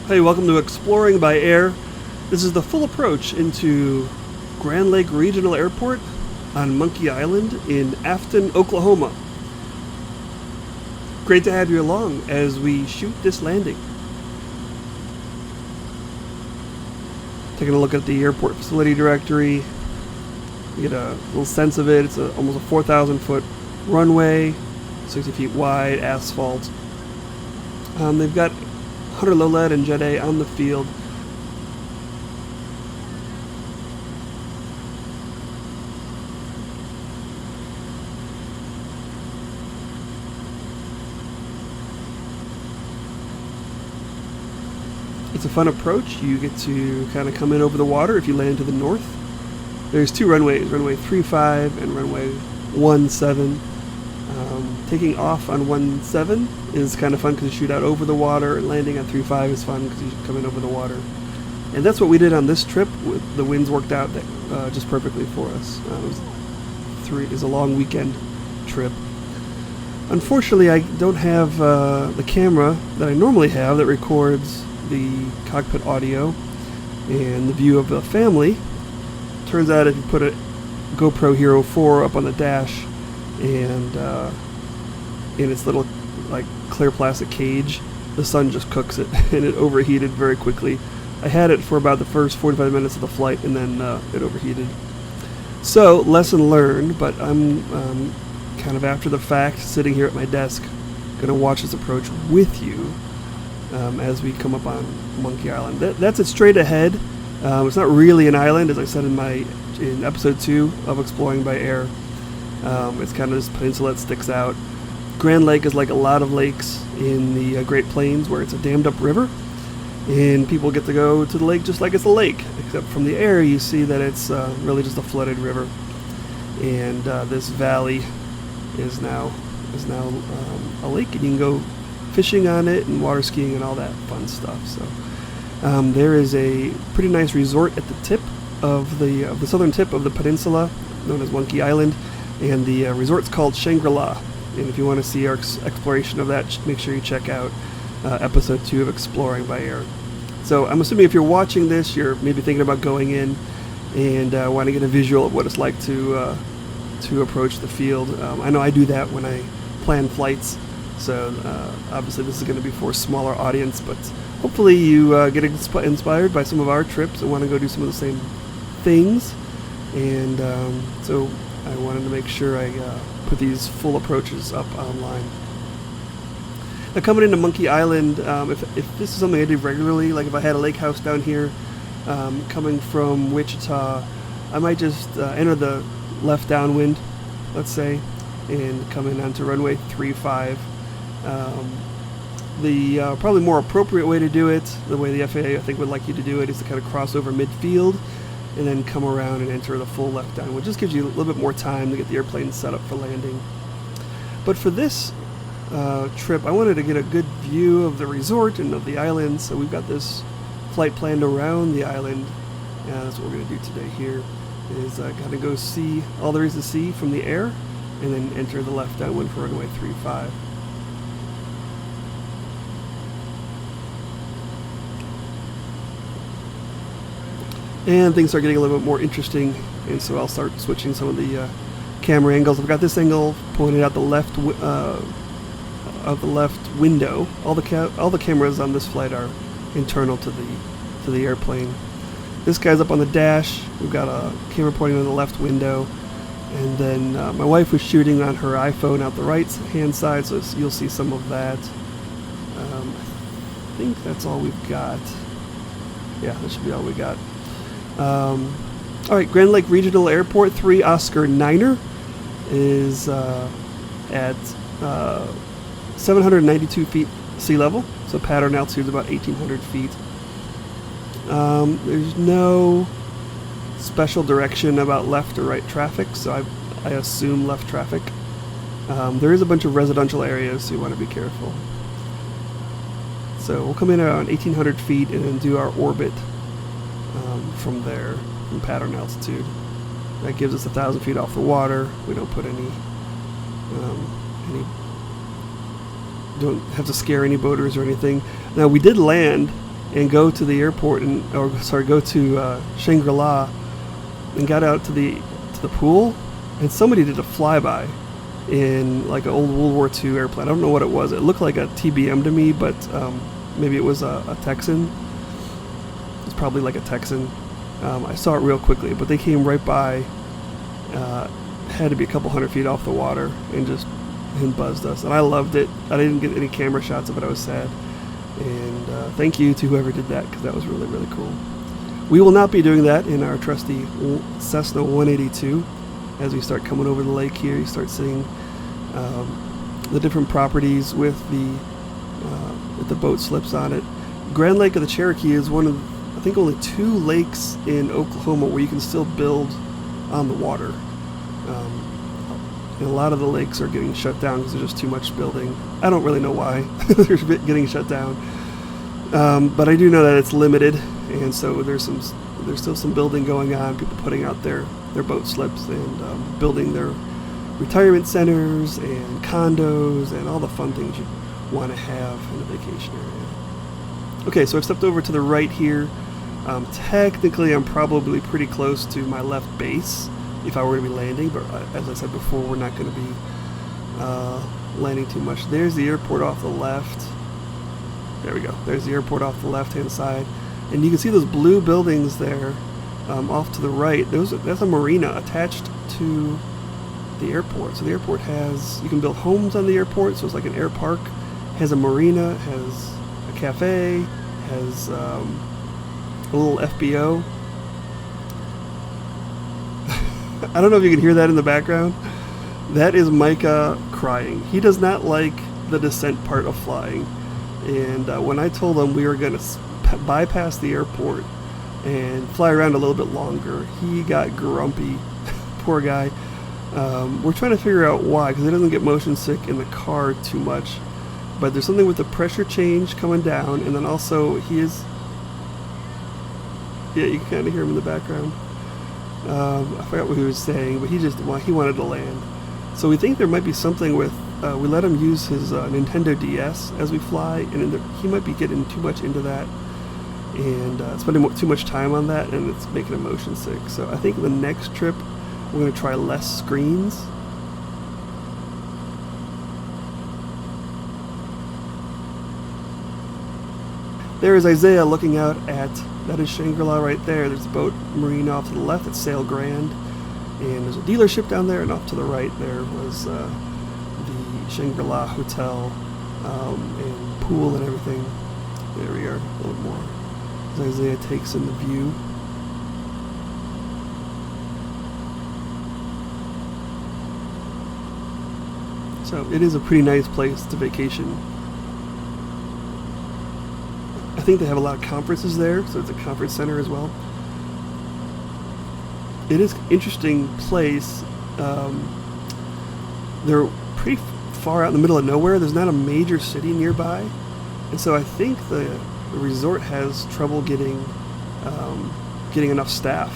Hey, welcome to Exploring by Air. This is the full approach into Grand Lake Regional Airport on Monkey Island in Afton, Oklahoma. Great to have you along as we shoot this landing. Taking a look at the airport facility directory. You get a little sense of it. It's almost a 4,000 foot runway, 60 feet wide, asphalt. They've got 100 low lead and Jet A on the field. It's a fun approach. You get to kind of come in over the water if you land to the north. There's two runways, runway 35 and runway 17. Taking off on 17 is kind of fun because you shoot out over the water, and landing on 35 is fun because you come in over the water. And that's what we did on this trip. The winds worked out just perfectly for us. It was a long weekend trip. Unfortunately, I don't have the camera that I normally have that records the cockpit audio and the view of the family. Turns out if you put a GoPro Hero 4 up on the dash and in its little like clear plastic cage, the sun just cooks it and it overheated very quickly. I had it for about the first 45 minutes of the flight and then it overheated. So lesson learned, but I'm kind of after the fact sitting here at my desk gonna watch this approach with you as we come up on Monkey Island. That's it straight ahead. It's not really an island, as I said in episode 2 of Exploring by Air. It's kind of this peninsula that sticks out. Grand Lake is like a lot of lakes in the Great Plains where it's a dammed up river, and people get to go to the lake just like it's a lake, except from the air you see that it's really just a flooded river. And this valley is now a lake, and you can go fishing on it and water skiing and all that fun stuff. So there is a pretty nice resort at the tip of the southern tip of the peninsula, known as Monkey Island, and the resort's called Shangri-la. And if you want to see our exploration of that, make sure you check out episode 2 of Exploring by Air. So I'm assuming if you're watching this, you're maybe thinking about going in and want to get a visual of what it's like to approach the field. I know I do that when I plan flights. So obviously this is going to be for a smaller audience, but hopefully you get inspired by some of our trips and want to go do some of the same things. And so I wanted to make sure I put these full approaches up online. Now coming into Monkey Island, if this is something I do regularly, like if I had a lake house down here coming from Wichita, I might just enter the left downwind, let's say, and come in onto runway 35. The probably more appropriate way to do it, the way the FAA I think would like you to do it, is to kind of cross over midfield and then come around and enter the full left down, which just gives you a little bit more time to get the airplane set up for landing. But for this trip, I wanted to get a good view of the resort and of the island, so we've got this flight planned around the island. That's what we're going to do today here, is kind of go see all there is to see from the air and then enter the left downwind for runway 35. And things start getting a little bit more interesting, and so I'll start switching some of the camera angles. I've got this angle pointed out the left of the left window. All the cameras on this flight are internal to the airplane. This guy's up on the dash. We've got a camera pointing on the left window, and then my wife was shooting on her iPhone out the right hand side, so you'll see some of that. I think that's all we've got. Yeah, that should be all we got. Alright, Grand Lake Regional Airport 3 Oscar Niner is at 792 feet sea level, so pattern altitude is about 1,800 feet. There's no special direction about left or right traffic, so I assume left traffic. There is a bunch of residential areas, so you want to be careful. So we'll come in around 1,800 feet and then do our orbit from there, from pattern altitude. That gives us 1,000 feet off the water. We don't put any don't have to scare any boaters or anything. Now we did land and go to the airport go to Shangri-La, and got out to the pool, and somebody did a flyby in like an old World War II airplane. I don't know what it was. It looked like a TBM to me, but maybe it was a Texan. It's probably like a Texan. I saw it real quickly, but they came right by. Had to be a couple hundred feet off the water and buzzed us, and I loved it. I didn't get any camera shots of it. I was sad, and thank you to whoever did that, because that was really, really cool. We will not be doing that in our trusty Cessna 182. As we start coming over the lake here, you start seeing the different properties with the boat slips on it. Grand Lake of the Cherokee is one of, I think, only 2 lakes in Oklahoma where you can still build on the water. And a lot of the lakes are getting shut down because there's just too much building. I don't really know why they're getting shut down, but I do know that it's limited, and so there's still some building going on. People putting out their boat slips and building their retirement centers and condos and all the fun things you want to have in a vacation area. Okay, so I've stepped over to the right here. Technically, I'm probably pretty close to my left base if I were to be landing, but as I said before, we're not going to be landing too much. There's the airport off the left. There we go. There's the airport off the left-hand side, and you can see those blue buildings there off to the right. That's a marina attached to the airport. So the airport you can build homes on the airport, so it's like an air park. Has a marina, has a cafe, has a little FBO. I don't know if you can hear that in the background. That is Micah crying. He does not like the descent part of flying. And when I told him we were going to bypass the airport and fly around a little bit longer, he got grumpy. Poor guy. We're trying to figure out why, because he doesn't get motion sick in the car too much. But there's something with the pressure change coming down, and then also yeah, you can kind of hear him in the background. I forgot what he was saying, but he wanted to land. So we think there might be something with, we let him use his Nintendo DS as we fly, and he might be getting too much into that, and spending too much time on that, and it's making him motion sick. So I think the next trip, we're going to try less screens. There is Isaiah looking out at, that is Shangri-La right there. There's a boat marina off to the left, it's Sail Grand. And there's a dealership down there, and off to the right there was the Shangri-La Hotel and pool and everything. There we are, a little more. As Isaiah takes in the view. So it is a pretty nice place to vacation. I think they have a lot of conferences there, so it's a conference center as well. It is an interesting place. They're pretty far out in the middle of nowhere. There's not a major city nearby, and so I think the resort has trouble getting enough staff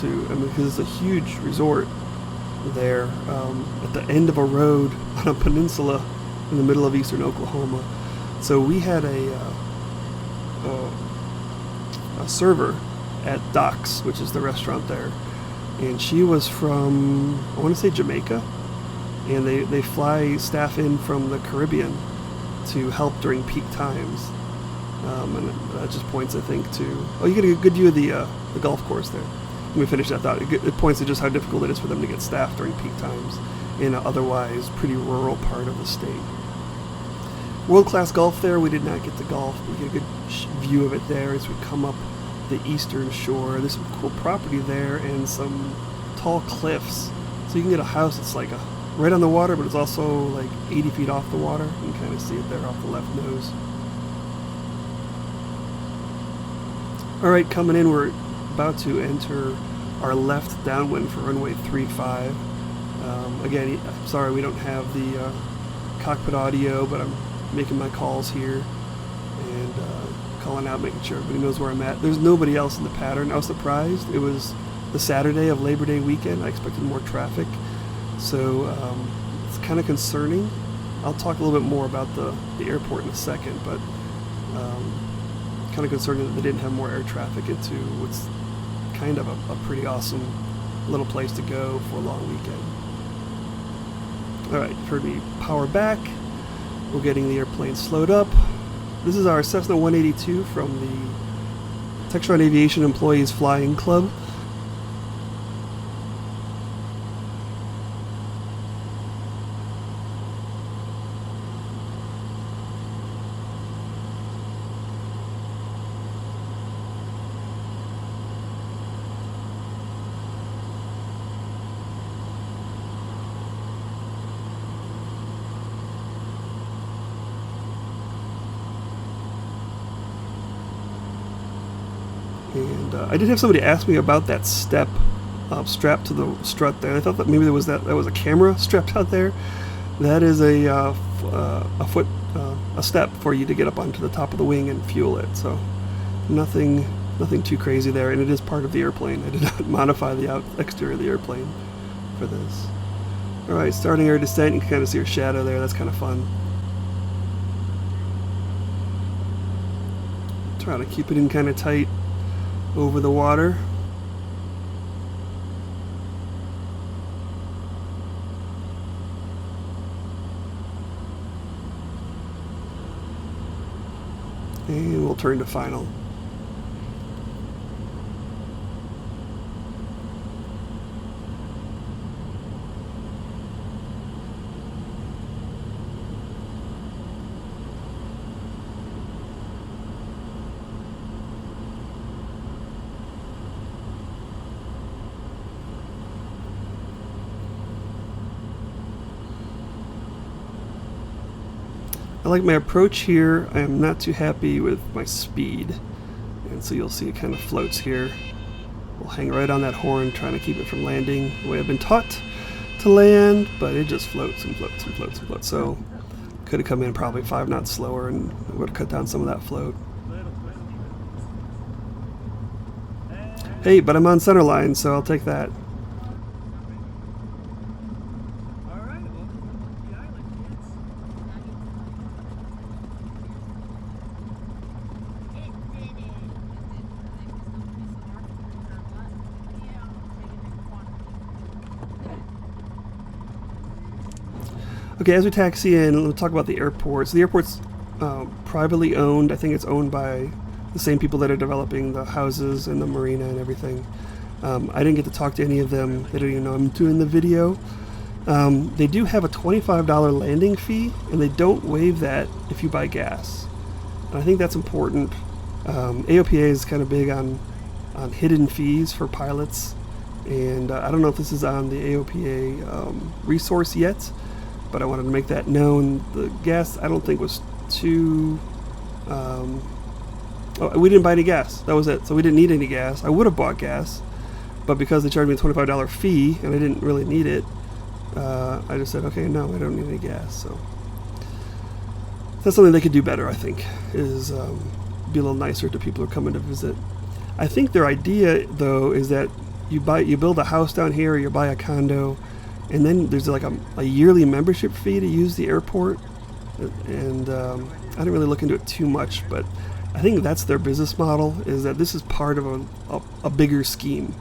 because it's a huge resort there at the end of a road on a peninsula in the middle of eastern Oklahoma. So we had a server at Docks, which is the restaurant there, and she was from, I want to say, Jamaica, and they fly staff in from the Caribbean to help during peak times, and that just points, I think, to, you get a good view of the golf course there. Let me finish that thought. It points to just how difficult it is for them to get staff during peak times in an otherwise pretty rural part of the state. World-class golf there. We did not get to golf. We get a good view of it there as we come up the eastern shore. There's some cool property there and some tall cliffs. So you can get a house that's like right on the water, but it's also like 80 feet off the water. You can kind of see it there off the left nose. All right, coming in, we're about to enter our left downwind for runway 35. Again, I'm sorry we don't have the cockpit audio, but I'm making my calls here and calling out, making sure everybody knows where I'm at. There's nobody else in the pattern. I was surprised. It was the Saturday of Labor Day weekend. I expected more traffic, so it's kind of concerning. I'll talk a little bit more about the airport in a second, but kind of concerning that they didn't have more air traffic into what's kind of a pretty awesome little place to go for a long weekend. Alright, you've heard me power back. We're getting the airplane slowed up. This is our Cessna 182 from the Textron Aviation Employees Flying Club. And I did have somebody ask me about that step strapped to the strut there. I thought that maybe that was a camera strapped out there. That is a step for you to get up onto the top of the wing and fuel it. So nothing too crazy there, and it is part of the airplane. I did not modify the exterior of the airplane for this. All right, starting our descent. You can kind of see her shadow there. That's kind of fun. Try to keep it in kind of tight over the water. And we'll turn to final. I like my approach here. I am not too happy with my speed, and so you'll see it kind of floats here. We'll hang right on that horn, trying to keep it from landing the way I've been taught to land, but it just floats and floats and floats and floats. So could have come in probably 5 knots slower and would have cut down some of that float. Hey, but I'm on center line, so I'll take that. Okay, as we taxi in, let's talk about the airport. So the airport's privately owned. I think it's owned by the same people that are developing the houses and the marina and everything. I didn't get to talk to any of them. They don't even know I'm doing the video. They do have a $25 landing fee, and they don't waive that if you buy gas. And I think that's important. AOPA is kind of big on hidden fees for pilots, and I don't know if this is on the AOPA resource yet, but I wanted to make that known. The gas, I don't think, was too... we didn't buy any gas. That was it. So we didn't need any gas. I would have bought gas, but because they charged me a $25 fee and I didn't really need it, I just said, okay, no, I don't need any gas. So that's something they could do better, I think, is be a little nicer to people who are coming to visit. I think their idea, though, is that you build a house down here, or you buy a condo, and then there's like a yearly membership fee to use the airport. And I didn't really look into it too much, but I think that's their business model, is that this is part of a bigger scheme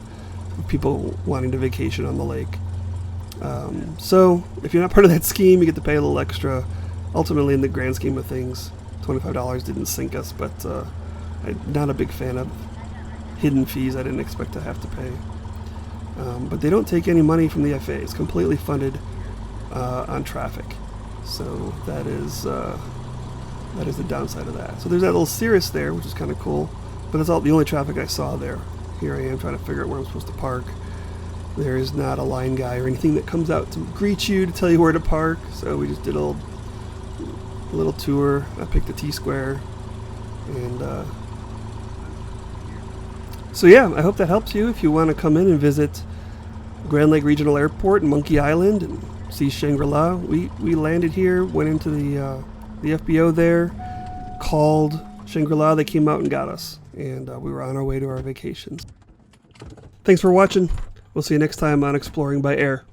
of people wanting to vacation on the lake. So if you're not part of that scheme, you get to pay a little extra. Ultimately, in the grand scheme of things, $25 didn't sink us, but I'm not a big fan of hidden fees I didn't expect to have to pay. But they don't take any money from the FAA. It's completely funded on traffic. So that is the downside of that. So there's that little Cirrus there, which is kind of cool. But that's the only traffic I saw there. Here I am trying to figure out where I'm supposed to park. There is not a line guy or anything that comes out to greet you to tell you where to park. So we just did a little tour. I picked the T-square. And so yeah, I hope that helps you if you want to come in and visit Grand Lake Regional Airport in Monkey Island and see Shangri-La. We landed here, went into the FBO there, called Shangri-La. They came out and got us, and we were on our way to our vacations. Thanks for watching. We'll see you next time on Exploring by Air.